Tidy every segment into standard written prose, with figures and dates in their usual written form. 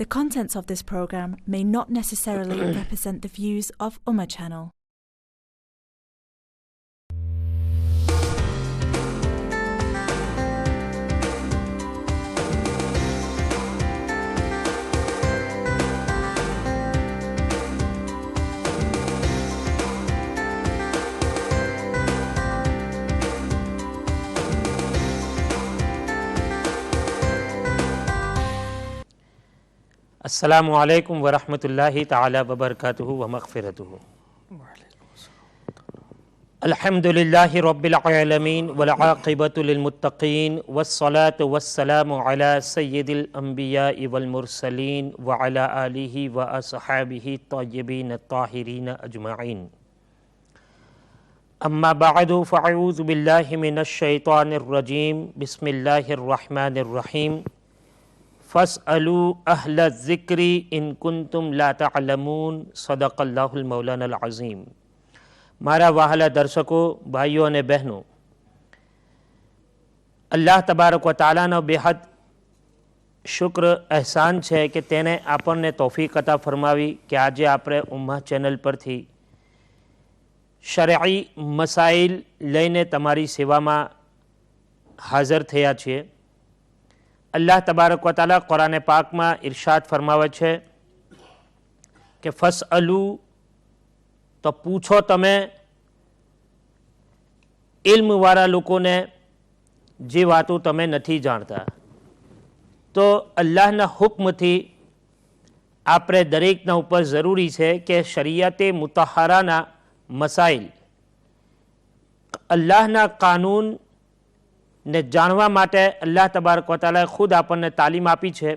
The contents of this program may not necessarily represent the views of Ummah Channel. अस्सलामु अलैकुम वरहमतुल्लाहि ताला वबरकातुहु व मग़फ़िरतुहु। अल्हम्दुलिल्लाहि रब्बिल आलमीन वल आक़िबतु लिल मुत्तक़ीन वस्सलातु वस्सलामु अला सय्यिदिल अंबियाइ वल मुरसलीन व अला आलिहि व अस्हाबिहि तय्यबीन ताहिरीन अजमईन। अम्मा बअदु फ़अऊज़ु बिल्लाहि मिनश शैतानिर रजीम। बिस्मिल्लाहिर रहमानिर रहीम। फ़स्अलू अहल ज़िक्री इन कुन्तुम ला तअलमून। सदक़ल्लाहुल मौलानाल अज़ीम। मारा वहाला दर्शकों, भाइयों અને બહેનો, અલ્લાહ તબારક વ તઆલાનો બેહદ શુક્ર અહેસાન છે કે તેને આપણને તૌફીક અતા ફરમાવી કે આજે આપણે ઉમ્મા ચેનલ પરથી શરઈ મસાઇલ લઈને તમારી સેવામાં હાજર થયા છીએ। अल्लाह तबारक व ताला कुरान पाक में इरशाद फरमावे छे कि फसअलू, तो पूछो तमे इल्म वाला लोगों ने जे वातो तमे नहीं जानता। तो अल्लाहना हुक्म थी आपणे दरेकना उपर जरूरी है कि शरीयते मुतहराना मसाइल, अल्लाहना कानून ने जाणवा माटे अल्लाह तबारक व तआलाए खुद आपने तालीम आपी है।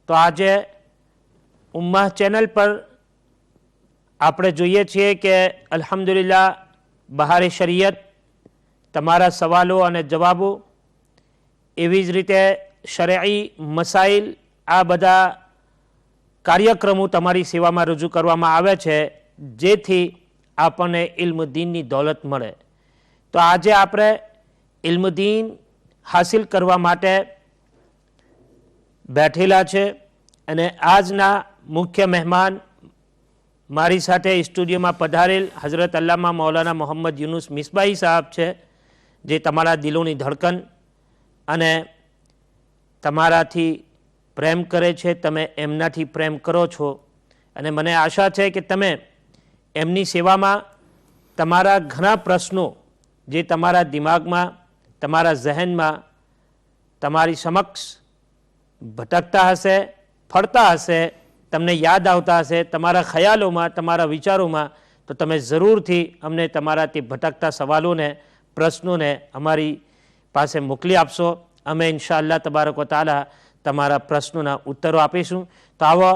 तो आज उम्मा चैनल पर आपणे जोईए छीए कि अल्हम्दुलिल्लाह बहारे शरीयत, तमारा सवालों और जवाबों, एवी ज रीते शरई मसाइल, आ बधा कार्यक्रमों तमारी सेवा में रजू करवामां आवे छे जेथी आपने इल्म दीननी दौलत मळे। तो आज आपणे इल्म दीन हासिल करवा माटे बैठेला छे अने आजना मुख्य मेहमान मारी साथे स्टूडियो में पधारेल हजरत अल्लामा मौलाना मोहम्मद यूनुस मिसबाही साहब छे, जे तमारा दिलोनी धड़कन अने तमाराथी प्रेम करे छे, तमे एमनाथी प्रेम करो छो। अने मने आशा छे कि तमे एमनी सेवा में तमारा घणा प्रश्नों जे तमारा दिमाग में, तमारा जहन में, तमारी समक्ष भटकता हशे, फरता हशे, तमने याद आवता हशे, तमारा ख्यालों में, तमारा विचारों में, तो तमे जरूर थी अमने तमारा ते भटकता सवालों ने, प्रश्नों ने अमारी पासे मोकली आपशो। अमे इंशाअल्लाह तबारक व तआला तमारा प्रश्नों उत्तरों आपीशुं। तो आवो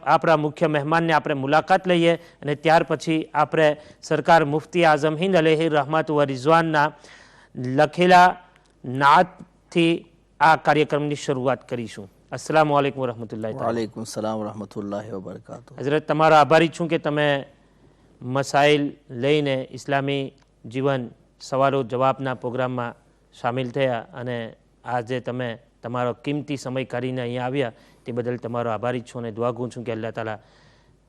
आपणा मुख्य मेहमान ने आपणे मुलाकात लईए अने त्यार पछी आपणे सरकार मुफ्ती आज़म हिंद अलैहि रहमत व रिज़वानना लखेला नात थी आ कार्यक्रम की शुरुआत करीशुं। अस्सलामु अलैकुम वरहमतुल्लाहि ताला। वालेकुम सलाम वरहमतुल्लाहि वबरकातुहू। हजरत तमारो आभारी छूँ कि तमे मसाइल लईने इस्लामी जीवन सवालों जवाबना प्रोग्राम में शामिल थया अने आजे तमे तमारो कीमती समय काढीने अहींया आव्या ते बदल तमारो आभारी छूँ अने दुआ करूं छूं कि अल्लाह ताला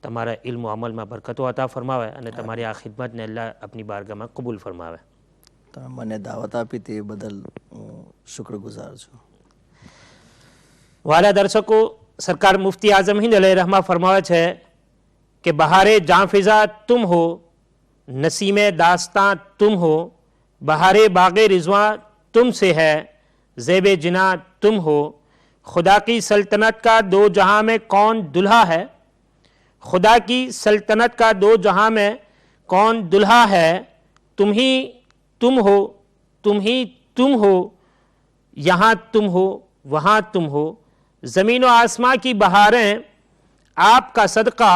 तमारा इल्म अमल में बरकतो अता फरमावे अने तमारी आ खिदमत ने अल्लाह अपनी बारगाह में कबूल फरमावे। મને દાવત આપી તે બદલ હું શુક્રગુજાર છું। वाला दर्शकों, सरकार मुफ्ती आज़म हिंद अलैहि रहमा फरमावे छे कि बहारे जाफिजा तुम हो, नसीमे दास्तां तुम हो, बहारे बागे रिजवां तुमसे है, ज़ेबे जिना तुम हो, खुदा की सल्तनत का दो जहां में कौन दुल्हा है, खुदा की सल्तनत का दो जहां में कौन दुल्हा है, तुम ही तुम हो, तुम ही तुम हो, यहाँ तुम हो, वहाँ तुम हो, ज़मीन व आसमां की बहारें आपका सदका,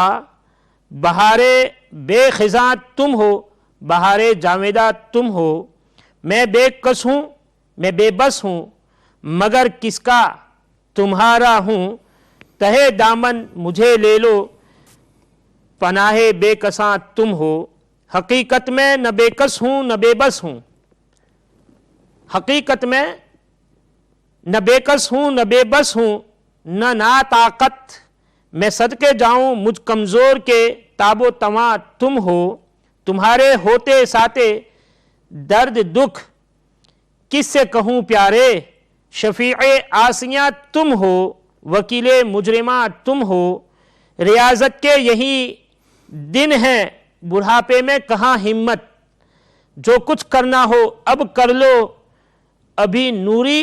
बहारे बेखिज़ां तुम हो, बहारे जावेदा तुम हो, मैं बेकस हूँ, मैं बेबस हूँ, मगर किसका तुम्हारा हूँ, तहे दामन मुझे ले लो, पनाहे बेकसां तुम हो, हकीकत में न बेकस हूं न बेबस हूं, हकीकत में न बेकस हूं न बेबस हूं, न ना ताकत मैं सदके जाऊं मुझ कमज़ोर के ताबो तमा तुम हो, तुम्हारे होते साते दर्द दुख किससे कहूं प्यारे, शफीए आसियां तुम हो, वकीले मुजरिमा तुम हो, रियाजत के यही दिन हैं बुढ़ापे में कहाँ हिम्मत, जो कुछ करना हो अब कर लो, अभी नूरी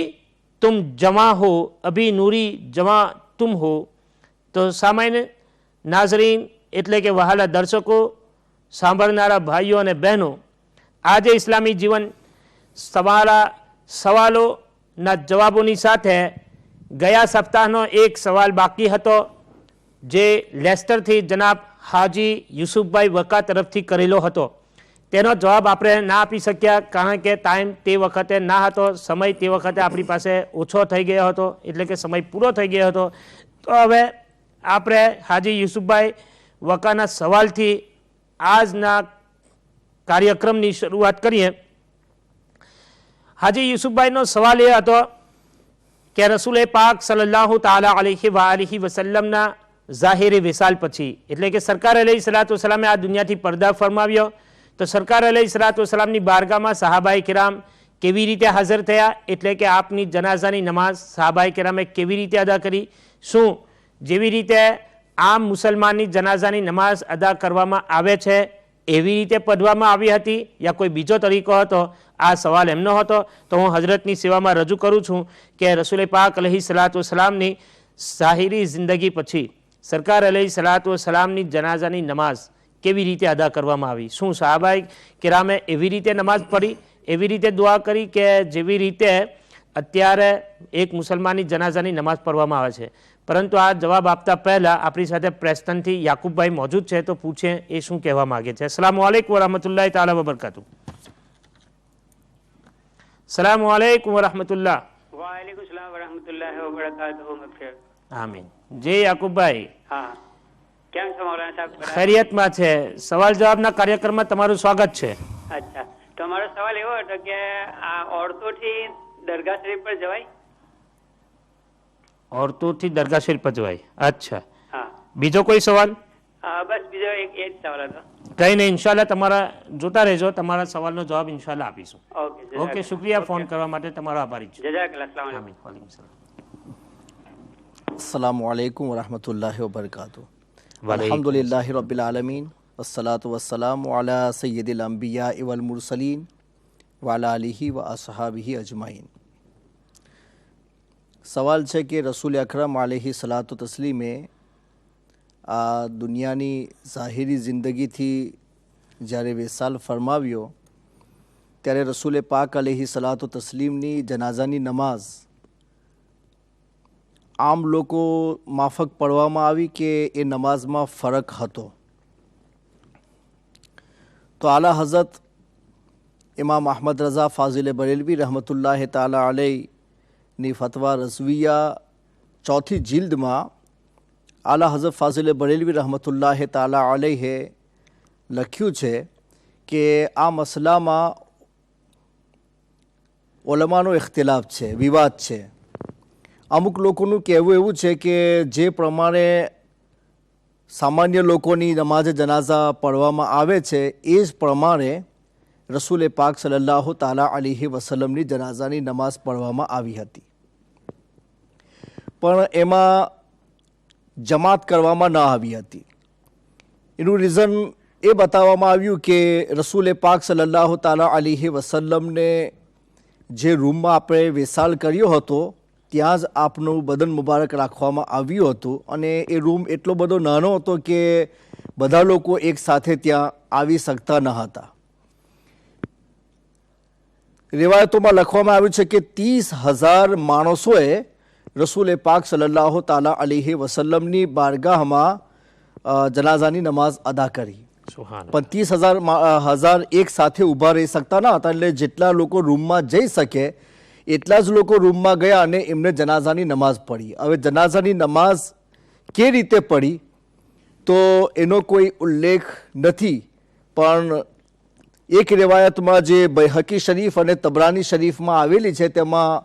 तुम जमा हो, अभी नूरी जमा तुम हो। तो सामान्य नाजरीन એટલે કે વહાલા દર્શકો, સાંભળનારા ભાઈઓ અને બહેનો, આજે ઇસ્લામી જીવન તમારા સવાલોના જવાબોની સાથે ગયા સપ્તાહનો એક સવાલ બાકી હતો, જે લેસ્ટરથી જનાબ હાજી યુસુફભાઈ વકા તરફથી કરેલો હતો. તેનો જવાબ આપણે ના આપી શક્યા, કારણ કે ટાઈમ તે વખતે ના હતો, સમય તે વખતે આપણી પાસે ઓછો થઈ ગયો હતો, એટલે કે સમય પૂરો થઈ ગયો હતો. તો હવે આપણે હાજી યુસુફભાઈ વકાના સવાલથી આજના કાર્યક્રમની શરૂઆત કરીએ. હાજી યુસુફભાઈનો સવાલ એ હતો કે રસૂલે પાક સલ્લલ્લાહુ તાલા અલૈહિ વાલિહી વસલ્લમના ઝાહિરી વિસાલ પછી, એટલે કે સરકાર અલૈહિ સલાતુ વસલામે આ દુનિયાથી પડદા ફરમાવ્યો, તો સરકાર અલૈહિ સલાતુ વસલામની બારગામાં સહાબાઈ કિરામ કેવી રીતે હાજર થયા, એટલે કે આપની જનાઝાની નમાઝ સહાબાઈ કિરામે કેવી રીતે અદા કરી, શું જેવી રીતે આમ મુસલમાનની જનાઝાની નમાઝ અદા કરવામાં આવે છે એવી રીતે પઢવામાં આવી હતી, યા કોઈ બીજો તરીકો હતો? આ સવાલ એમનો હતો. તો હું હજરતની સેવામાં રજૂ કરું છું કે રસૂલે પાક અલૈહિ સલાતુ વસલામની ઝાહિરી જિંદગી પછી સરકાર અલૈહિ સલાતુ વસલામની જનાઝાની નમાઝ કેવી રીતે અદા કરવામાં આવી, શું સહાબાઈ કિરામે એવી રીતે નમાઝ પઢી, એવી રીતે દુઆ કરી કે જેવી રીતે અત્યારે એક મુસલમાનની જનાઝાની નમાઝ પઢવામાં આવે છે? પરંતુ આ જવાબ આપતા પહેલાં આપણી સાથે પ્રેસ્ટનથી યાકુબભાઈ મોજૂદ છે, તો પૂછે એ શું કહેવા માગે છે. અસ્સલામુ અલૈકુમ વરહમતુલ્લાહિ તાલા વબરકાતુ. અસ્સલામુ અલૈકુમ વરહમતુલ્લાહ. વાલેકુમ સલામ વરહમતુલ્લાહિ વબરકાતુહુ. મગફિર. આમીન. જી યાકુબભાઈ. હા, કેમ છો મૌલાના સાહેબ? ખૈરિયતમાં છે. સવાલ જવાબના કાર્યક્રમમાં તમારું સ્વાગત છે. અચ્છા, તો મારો સવાલ એવો હતો કે આ ઓરતોથી દરગાહ શરીફ પર જવાય? ઓરતોથી દરગાહ શરીફ પર જવાય. અચ્છા, હા. બીજો કોઈ સવાલ? બસ બીજો એક એ જ સવાલ હતો. કંઈ નહીં, ઇન્શાલ્લાહ તમારા જોતા રહેજો, તમારા સવાલનો જવાબ ઇન્શાલ્લાહ આપીશું. ઓકે ઓકે, શુક્રિયા ફોન કરવા માટે, તમારો આભારી છું. જઝાકલ્લાહ. અસ્સલામ વાલેકુમ. આમીન. વાલેકુમ સલામ. अस्सलामु अलैकुम वरहमतुल्लाहि वबरकातुहू. वालेकुम अल्हम्दुलिल्लाहि रब्बिल आलमीन वस्सलातु वस्सलामु अला सय्यिदिल अंबिया वल मुरसलीन व अला आलिहि व अस्हाबिहि अजमाइन. सवाल છે કે રસૂલ અકરમ અલૈહિ સલાતુ તસ્લીમે આ દુનિયાની ઝાહિરી જિંદગીથી જ્યારે વેસાલ ફરમાવ્યો, ત્યારે રસૂલે પાક અલૈહિ સલાતુ તસ્લીમની જનાઝાની નમાઝ આમ લોકો માફક પઢવામાં આવી કે એ નમાઝમાં ફરક હતો? તો આલા હઝરત ઇમામ અહમદ રઝા ફાઝિલ બરેલવી રહમતુલ્લાહ તાલા અલૈની ફતવા રઝવિયા ચોથી જિલ્દમાં આલા હઝરત ફાઝિલ બરેલવી રહમતુલ્લાહ તાલા અલૈહે લખ્યું છે કે આ મસલામાં ઉલમાનો ઇખ્તિલાફ છે, વિવાદ છે. અમુક લોકોનું કહેવું એવું છે કે જે પ્રમાણે સામાન્ય લોકોની નમાઝ જનાઝા પઢવામાં આવે છે એ જ પ્રમાણે રસૂલે પાક સલ્લલ્લાહુ તાલા અલૈહિ વસલ્લમની જનાઝાની નમાઝ પઢવામાં આવી હતી, પણ એમાં જમાત કરવામાં ન આવી હતી. એનું રીઝન એ બતાવવામાં આવ્યું કે રસૂલે પાક સલ્લલ્લાહુ તાલા અલૈહિ વસલ્લમને જે રૂમમાં આપણે વેસાલ કર્યો હતો ત્યાં જ આપનું બદન મુબારક રાખવામાં આવ્યું હતું, અને એ રૂમ એટલો બધો નાનો હતો કે બધા લોકો એક સાથે ત્યાં આવી શકતા ન હતા. રિવાયતોમાં લખવામાં આવ્યું છે કે 30,000 માણસોએ રસૂલે પાક સલ્લલ્લાહુ તાલા અલૈહિ વસલ્લમની બારગાહમાં જનાઝાની નમાઝ અદા કરી, પણ 30,000 એક સાથે ઊભા રહી શકતા ન હતા. એટલે જેટલા લોકો રૂમમાં જઈ શકે એટલા જ લોકો રૂમમાં ગયા અને એમને જનાઝાની નમાઝ પઢી. હવે જનાઝાની નમાઝ કે રીતે પઢી તો એનો કોઈ ઉલ્લેખ નથી, પણ એક રિવાયતમાં જે બૈહકી શરીફ અને તબરાની શરીફમાં આવેલી છે તેમાં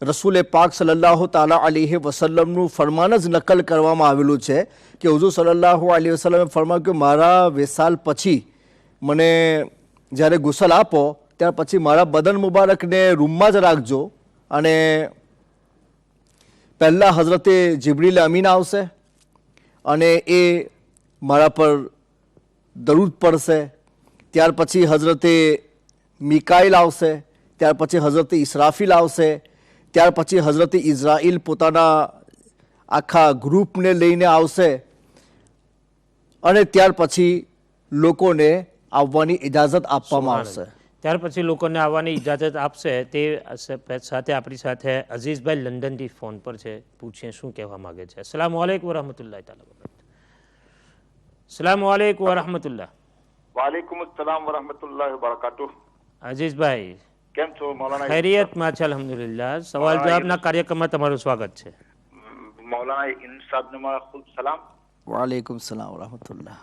રસૂલે પાક સલ્લલ્લાહુ તાલા અલૈહિ વસલ્લમનું ફરમાન જ નકલ કરવામાં આવેલું છે કે હુઝુર સલ્લલ્લાહુ અલૈહિ વસલ્લમે ફરમાવ્યું કે મારા વેસાલ પછી મને જ્યારે ગુસલ આપો ત્યાર પછી મારા બદન મુબારકને રૂમમાં જ રાખજો અને પહેલાં હઝરતે જિબ્રીલ અમીન આવશે અને એ મારા પર દરૂદ પડશે, ત્યાર પછી હઝરતે મિકાઈલ આવશે, ત્યાર પછી હઝરતે ઇસરાફીલ આવશે, ત્યાર પછી હઝરતે ઇઝરાઈલ પોતાના આખા ગ્રુપને લઈને આવશે અને ત્યાર પછી લોકોને આવવાની ઇજાઝત આપવામાં આવશે. ત્યાર પછી લોકોને આવવાની ઇજાઝત આપશે. તે સાથે આપણી સાથે અઝીઝભાઈ લંડનથી ફોન પર છે, પૂછીએ શું કહેવા માંગે છે. અસ્સલામુ અલૈકુમ વરહમતુલ્લાહ તાલા. અસ્સલામુ અલૈકુમ વરહમતુલ્લાહ. વાલેકુમ અસ્સલામ વરહમતુલ્લાહ વબરકાતુહ. અઝીઝભાઈ કેમ છો મૌલાના? ખૈરિયતમાં છે અલ્હમ્દુલિલ્લાહ. સવાલ જવાબના કાર્યક્રમમાં તમારું સ્વાગત છે. મૌલાના ઇન સાહેબને મારા ખૂબ સલામ. વાલેકુમ સલામ વરહમતુલ્લાહ.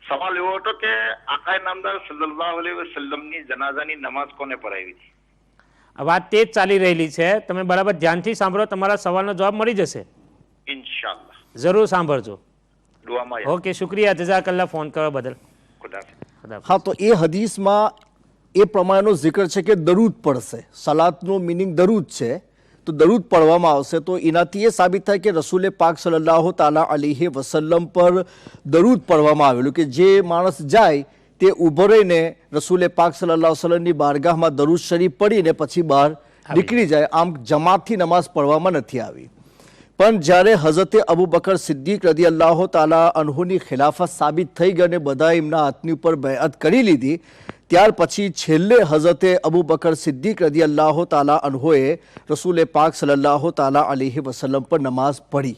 સવાલ એવો હતો કે આકાએ નામદાર સલ્લલ્લાહુ અલૈહિ વસલ્લમની જનાઝાની નમાઝ કોને પઢાવી હતી? આ વાત તે જ ચાલી રહેલી છે. તમે બરાબર ધ્યાનથી સાંભળો, તમારા સવાલનો જવાબ મળી જશે ઇન્શાઅલ્લાહ. જરૂર સાંભળજો. દુઆમાં યાદ. ઓકે, શુક્રિયા, જઝાકલ્લાહ ફોન કરવા બદલ. ખુદા. હા, તો એ હદીસમાં એ પ્રમાણેનો જિક્ર છે કે દરૂદ પડશે. સલાતનો મિનિંગ દરૂદ છે, તો દરૂદ પડવામાં આવશે. તો એનાથી એ સાબિત થાય કે રસૂલે પાક સલ્લલ્લાહુ તાલા અલૈહિ વસલ્લમ પર દરૂદ પડવામાં આવેલું કે જે માણસ જાય તે ઊભો રહીને રસૂલે પાક સલ્લલ્લાહુ અલૈહિ વસલ્લમની બારગાહમાં દરૂદ શરીફ પડીને પછી બહાર નીકળી જાય. આમ જમાતથી નમાઝ પઢવામાં નથી આવી. પણ જ્યારે હઝરતે અબુ બકર સિદ્દીક રદિયલ્લાહુ તાલા અન્હુની ખિલાફત સાબિત થઈ ગઈ અને બધા એમના હાથની ઉપર બેઅત કરી લીધી, ત્યાર પછી છેલ્લે હઝરતે અબુ બકર સિદ્દીક રદિયલ્લાહુ તાલા અન્હોએ રસૂલે પાક સલ્લલ્લાહુ તાલા અલૈહિ વસલ્લમ પર નમાઝ પઢી.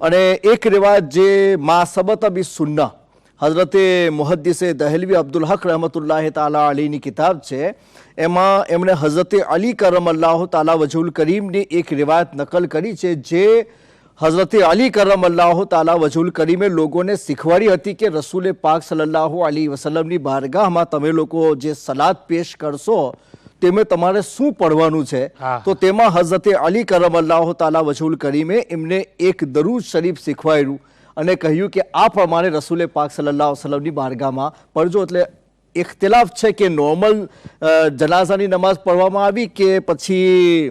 અને એક રિવાયત જે મા સબત બિ સુન્ના હઝરતે મુહદ્દિસે દહેલવી અબ્દુલ હક રહમતુલ્લાહ તાલા અલીની કિતાબ છે, એમાં એમણે હઝરતે અલી કરમલ્લાહુ તાલા વજહુલ કરીમની એક રિવાયત નકલ કરી છે જે હઝરતે અલી કરમલ્લાહુ તાલા વજહુલ કરીમે લોકોને શીખવાડી હતી કે રસૂલે પાક સલ્લલ્લાહુ અલૈહિ વસલ્લમની બારગાહમાં તમે લોકો જે સલાત પેશ કરશો તેમાં તમારે શું પડવાનું છે. તો તેમાં હઝરતે અલી કરમલ્લાહુ તાલા વજહુલ કરીમે એમને એક દરૂદ શરીફ શીખવાડ્યું અને કહ્યું કે આ પ્રમાણે રસૂલે પાક સલ્લલ્લાહુ અલૈહિ વસલ્લમની બારગાહમાં પડજો. એટલે ઇખ્તિલાફ છે કે નોર્મલ જનાઝાની નમાઝ પઢવામાં આવી કે પછી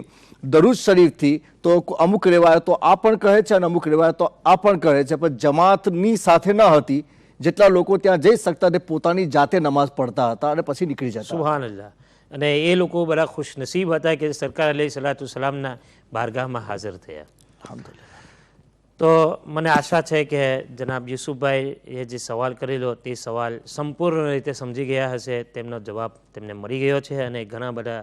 દરૂદ શરીફથી. તો અમુક રિવાયતો આ પણ કહે છે અને અમુક રિવાયતો આ પણ કહે છે, પણ જમાતની સાથે ન હતી. જેટલા લોકો ત્યાં જઈ શકતા તે પોતાની જાતે નમાઝ પઢતા હતા અને પછી નીકળી જતા. સુબહાનલ્લાહ. અને એ લોકો બધા ખુશનસીબ હતા કે સરકાર અલૈહિ સલાતુ સલામના બારગાહમાં હાજર થયા. અલ્હમ્દુલિલ્લાહ. તો મને આશા છે કે જનાબ યુસુફભાઈ એ જે સવાલ કરેલો તે સવાલ સંપૂર્ણ રીતે સમજી ગયા હશે. તેમનો જવાબ તેમને મળી ગયો છે અને ઘણા બધા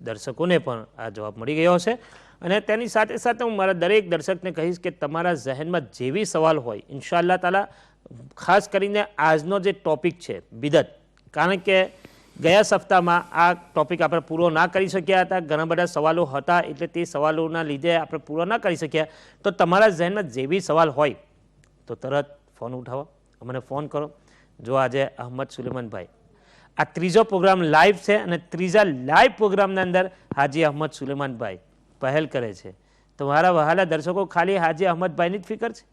દર્શકોને પણ આ જવાબ મળી ગયો છે. અને તેની સાથે સાથે હું મારા દરેક દર્શકને કહીશ કે તમારા જહેનમાં જેવી સવાલ હોય ઇન્શાઅલ્લાહ તાલા, ખાસ કરીને આજનો જે ટોપિક છે બિદત, કારણ કે ગયા સપ્તાહમાં આ ટોપિક આપણે પૂરો ના કરી શક્યા હતા, ઘણા બધા સવાલો હતા, એટલે તે સવાલોના લીધે આપણે પૂરો ના કરી શક્યા. તો તમારા જહેનમાં જેવી સવાલ હોય તો તરત ફોન ઉઠાવો, અમને ફોન કરો. જો આજે અહમદ સુલેમાનભાઈ આ ત્રીજો પ્રોગ્રામ લાઈવ છે અને ત્રીજા લાઈવ પ્રોગ્રામના અંદર હાજી અહમદ સુલેમાનભાઈ પહેલ કરે છે. તો મારા વહાલા દર્શકો, ખાલી હાજી અહમદભાઈની જ ફિકર છે,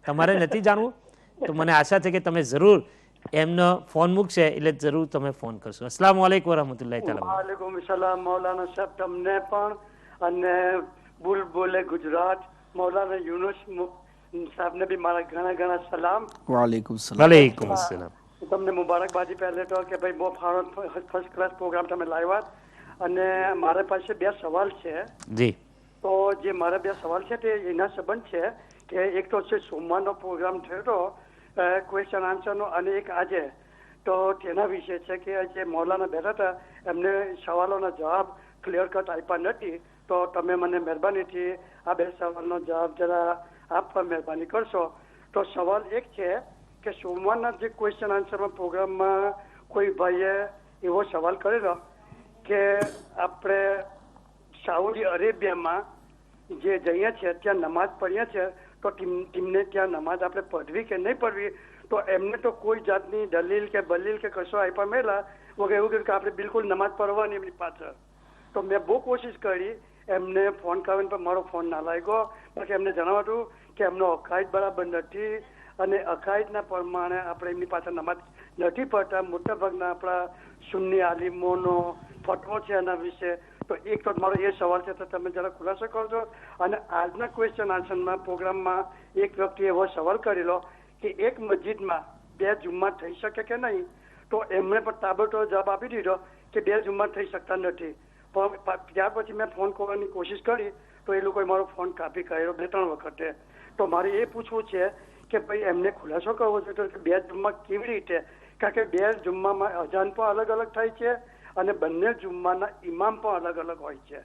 તમારે નથી જાણવું? તો મને આશા છે કે તમે જરૂર એમનો ફોન મૂકશે એટલે જરૂર તમે ફોન કરશો. અસ્સલામુ અલૈકુમ વરહમતુલ્લાહિ તાલા. વાલેકુમ સલામ મૌલાના સાહેબ, તમને પણ અને બુલબુલે ગુજરાત મૌલાના યુનુસ સાહેબને બી મારા ઘણા ઘણા સલામ. વાલેકુમ સલામ. વાલેકુમ અસલામ. તમને મુબારકબાદી પહેલે તો કે ભાઈ બહુ ફર્સ્ટ ક્લાસ પ્રોગ્રામ તમે લાવ્યા. અને મારા પાસે બે સવાલ છે. જી. તો જે મારા બે સવાલ છે તે એના સંબંધ છે કે એક તો છે સોમવારનો પ્રોગ્રામ થયો હતો ક્વેશ્ચન આન્સરનો, અને એક આજે. તો તેના વિશે છે કે જે મૌલાના બેઠા હતા એમને સવાલોના જવાબ ક્લિયર કટ આપ્યા નથી. તો તમે મને મહેરબાનીથી આ બે સવાલનો જવાબ જરા આપવા મહેરબાની કરશો. તો સવાલ એક છે કે સોમવારના જે ક્વેશ્ચન આન્સરમાં પ્રોગ્રામમાં કોઈ ભાઈએ એવો સવાલ કરેલો કે આપણે સાઉદી અરેબિયામાં જે જઈએ છીએ ત્યાં નમાઝ પઢીએ છીએ તો તેમને ત્યાં નમાઝ આપણે પઢવી કે નહીં પઢવી. તો એમને તો કોઈ જાતની દલીલ કે બલીલ કે કશો આપ્યા મેલા વગર એવું કહ્યું કે આપણે બિલકુલ નમાઝ પઢવાની એમની પાછળ. તો મેં બહુ કોશિશ કરી એમને ફોન કરીને પણ મારો ફોન ના લાગ્યો. બાકી એમને જણાવ્યું કે એમનો અકાઈદ બરાબર નથી અને અકાઈદના પ્રમાણે આપણે એમની પાસે નમાજ નથી પડતા. મોટાભાગના આપણા સુન્ની આલિમોનો ફતવો છે એના વિશે. તો એક તો મારો એ સવાલ છે, તો તમે જરા ખુલાસો કરજો. અને આજના ક્વેશ્ચન આન્સરમાં પ્રોગ્રામમાં એક વ્યક્તિએ એવો સવાલ કરેલો કે એક મસ્જિદમાં 2 જુમ્મા થઈ શકે કે નહીં, તો એમણે પણ તાબડતોડ જવાબ આપી દીધો કે 2 જુમ્મા થઈ શકતા નથી. પણ ત્યાર પછી મેં ફોન કરવાની કોશિશ કરી તો એ લોકોએ મારો ફોન કાપી કર્યો 2-3 વખતે. તો મારે એ પૂછવું છે કે ભાઈ એમને ખુલાસો કરવો જોઈએ કે 2 જુમ્મા કેવી રીતે, કારણ કે 2 જુમ્મામાં અજાન પણ અલગ અલગ થાય છે અને બંને જુમ્માના ઇમામ પણ અલગ અલગ હોય છે.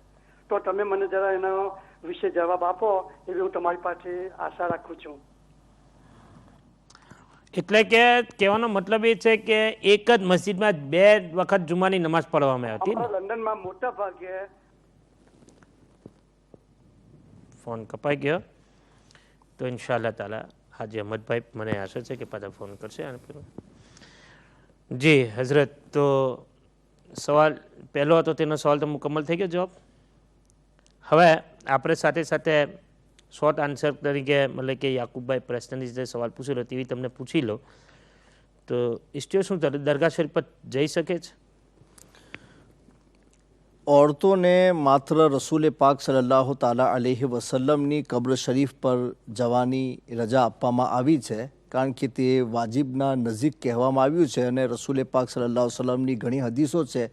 તો તમે મને જરા એના વિશે જવાબ આપો એવી હું તમારી પાસે આશા રાખું છું. એટલે કે કહેવાનો મતલબ એ છે કે એક જ મસ્જિદમાં 2 વખત જુમ્માની નમાઝ પઢવામાં આવતી. લંડનમાં મોટા ભાગે ફોન કપાઈ ગયો. તો ઇન્શાઅલ્લાહ તાલા હાજી અહમદભાઈ મને આશા છે કે પાછા ફોન કરશે. જી હઝરત, તો સવાલ પહેલો હતો તેનો સવાલ તો મુકમ્મલ થઈ ગયો જવાબ. હવે આપણે સાથે સાથે શોર્ટ આન્સર તરીકે મતલબ કે યાકુબભાઈ પ્રશ્નની જે સવાલ પૂછેલો તેવી તમને પૂછી લો. તો ઇસ્ટીઓ શું દરગાહ શરીફ પર જઈ શકે છે? औरतों ने मात्र रसूल पाक सल्लल्लाहु ताला अलैहि वसल्लमની કબ્ર શરીફ પર જવાની રજા આપવામાં આવી છે, કારણ કે તે વાજિબના નજીક કહેવામાં આવ્યું છે. અને રસૂલ પાક સલ્લલ્લાહુ અલૈહિ વસલ્લમની ઘણી હદીસો છે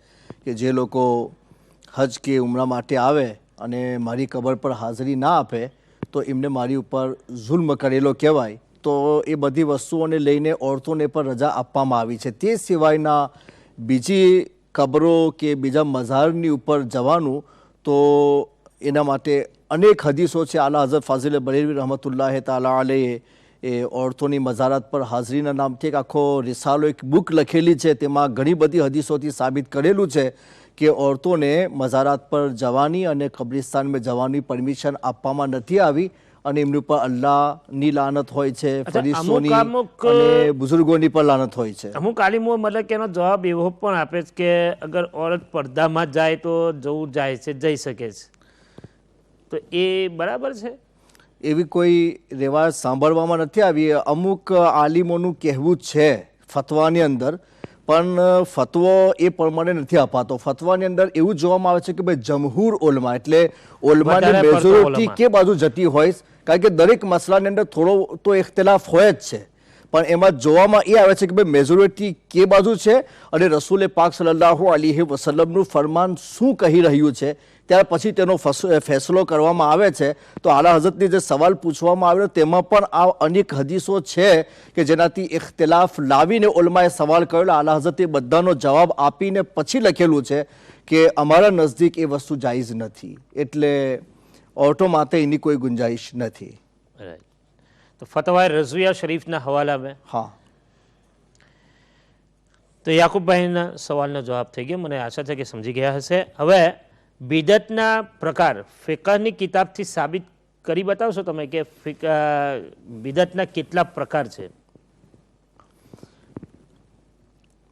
કે જે લોકો હજ કે ઉમરા માટે આવે અને મારી કબર પર હાજરી ના આપે તો એમને મારી ઉપર જુલ્મ કરેલો કહેવાય. તો એ બધી વસ્તુઓને લઈને औरतोंને પર રજા આપવામાં આવી છે. તે સિવાયના બીજી કબરો કે બીજા મઝારની ઉપર જવાનું તો એના માટે અનેક હદીસો છે. આલા હઝરત ફાઝિલ બરેલવી રહમતુલ્લાહ તાલા અલૈહ એ औरतोंની મઝારાત પર હાજરીના નામથી એક આખો રિસાલો, એક બુક લખેલી છે. તેમાં ઘણી બધી હદીસોથી સાબિત કરેલું છે કે औरतोंને મઝારાત પર જવાની અને કબ્રિસ્તાનમાં જવાની પરમિશન આપવામાં નથી આવી અને એમની ઉપર અલ્લાહની લાનત હોય છે, ફરિશ્તોની અને બુઝુર્ગોની પર લાનત હોય છે. અમુક આલિમો મતલબ કે એનો જવાબ એવો પણ આપે છે કે અગર औरत પડદામાં જાય તો જવું જાય છે, જઈ શકે છે. તો એ બરાબર છે? એવી કોઈ રિવાજ સાંભળવામાં નથી આવી. અમુક આલિમોનું કહેવું છે ફતવાની અંદર, પણ ફતવો એ પ્રમાણે નથી અપાતો. ફતવાની અંદર એવું જોવામાં આવે છે કે ભાઈ જમહૂર ઓલમા એટલે ઓલમાની મેજોરિટી કે બાજુ જતી હોય, કારણ કે દરેક મસલાની અંદર થોડો તો ઇખ્તિલાફ હોય જ છે, પણ એમાં જોવામાં એ આવે છે કે ભાઈ મેજોરિટી કે બાજુ છે અને રસૂલ પાક સલ્લલ્લાહુ અલૈહિ વસલ્લમનું ફરમાન શું કહી રહ્યું છે ત્યાર પછી તેનો ફેસલો કરવામાં આવે છે. તો આલા હઝરતની જે સવાલ પૂછવામાં આવ્યો તેમાં પણ આ અનેક હદીસો છે કે જેનાથી ઇખ્તિલાફ લાવીને ઉલમાએ સવાલ કરેલો. આલા હઝરતે બધાનો જવાબ આપીને પછી લખેલું છે કે અમારા નજદીક એ વસ્તુ જાયઝ નથી, એટલે औरतों માટે એની કોઈ ગુંજાઈશ નથી. તો ફતવા રઝિયા શરીફના હવાલા મેં હા, તો યાકુબભાઈના સવાલનો જવાબ થઈ ગયો. મને આશા છે કે સમજી ગયા હશે. હવે બિદતના પ્રકાર ફિકહની કિતાબથી સાબિત કરી બતાવશો તમે કે બિદતના કેટલા પ્રકાર છે?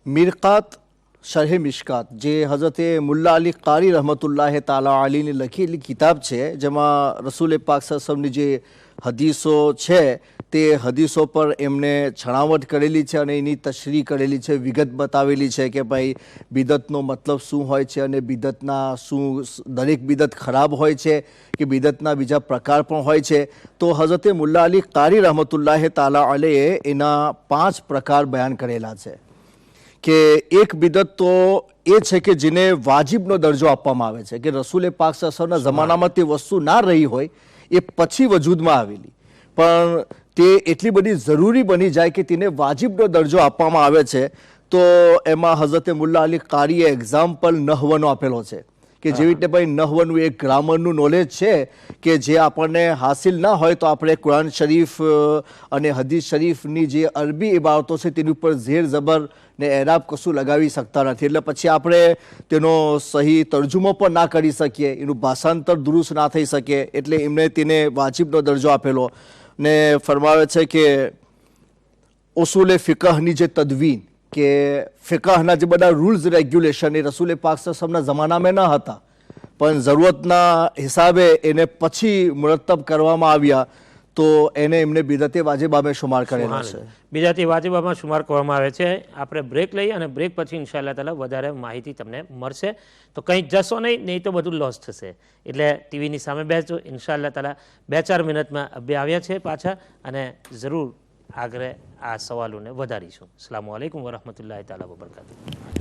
મિરકાત શરહ મિશકાત જે હઝરતે મુલ્લા અલી કારી રહમતુલ્લાહ તાલા અલીની લખેલી કિતાબ છે, જેમાં રસૂલ પાક સલ્લલ્લાહુ જે હદીસો છે તે હદીસો પર એમણે છણાવટ કરેલી છે અને એની તશરીહ કરેલી છે, વિગત બતાવેલી છે કે ભાઈ બિદતનો મતલબ શું હોય છે અને બિદતના શું દરેક બિદત ખરાબ હોય છે કે બિદતના બીજા પ્રકાર પણ હોય છે. તો હઝરતે મુલ્લા અલી કારી રહમતુલ્લાહ તાલા અલીએ એના 5 પ્રકાર બયાન કરેલા છે કે એક બિદત તો એ છે કે જેને વાજિબનો દરજ્જો આપવામાં આવે છે કે રસૂલ પાક સલ્લલ્લાહુના જમાનામાં તે વસ્તુ ના રહી હોય, એ પછી વજૂદમાં આવેલી, પણ તે એટલી બધી જરૂરી બની જાય કે તેને વાજિબનો દરજ્જો આપવામાં આવે છે. તો એમાં હઝરતે મુલ્લા અલી કારીએ એક્ઝામ્પલ નહવનો આપેલો છે કે જેવી રીતે ભાઈ નહવનું એક ગ્રામરનું નોલેજ છે કે જે આપણને હાસિલ ના હોય તો આપણે કુરાન શરીફ અને હદીસ શરીફની જે અરબી ઇબારતો છે તેની ઉપર ઝેર ઝબર ને એરાબ કશું લગાવી શકતા નથી, એટલે પછી આપણે તેનો સહી તર્જુમો પણ ના કરી શકીએ, એનું ભાષાંતર દુરુસ્ત ના થઈ શકે, એટલે એમણે તેને વાજિબનો દરજ્જો આપેલો. ને ફરમાવે છે કે ઉસૂલે ફિકહની જે તદવીન કે ફિકહના જે બધા રૂલ્સ રેગ્યુલેશન એ રસૂલ પાક સલ્લલ્લાહુના જમાનામાં ન હતા, પણ જરૂરતના હિસાબે એને પછી મુરતબ કરવામાં આવ્યા તો એને એમને બિદતે વાજિબામાં શુમાર કરેલા છે. બીજાથી વાજિબામાં શુમાર કરવામાં આવે છે. આપણે બ્રેક લઈ અને બ્રેક પછી ઇન્શાઅલ્લાહ તાલા વધારે માહિતી તમને મળશે. તો કંઈ જશો નહીં તો બધું લોસ થશે. એટલે ટીવીની સામે બેસજો. ઇન્શાઅલ્લાહ તાલા 2-4 મિનિટમાં અભ્યા આવ્યા છે પાછા અને જરૂર આગળ આ સવાલોને વધારીશું. અસ્સલામુ અલૈકુમ વરહમતુલ્લાહિ તાલા વબરકાતુહુ.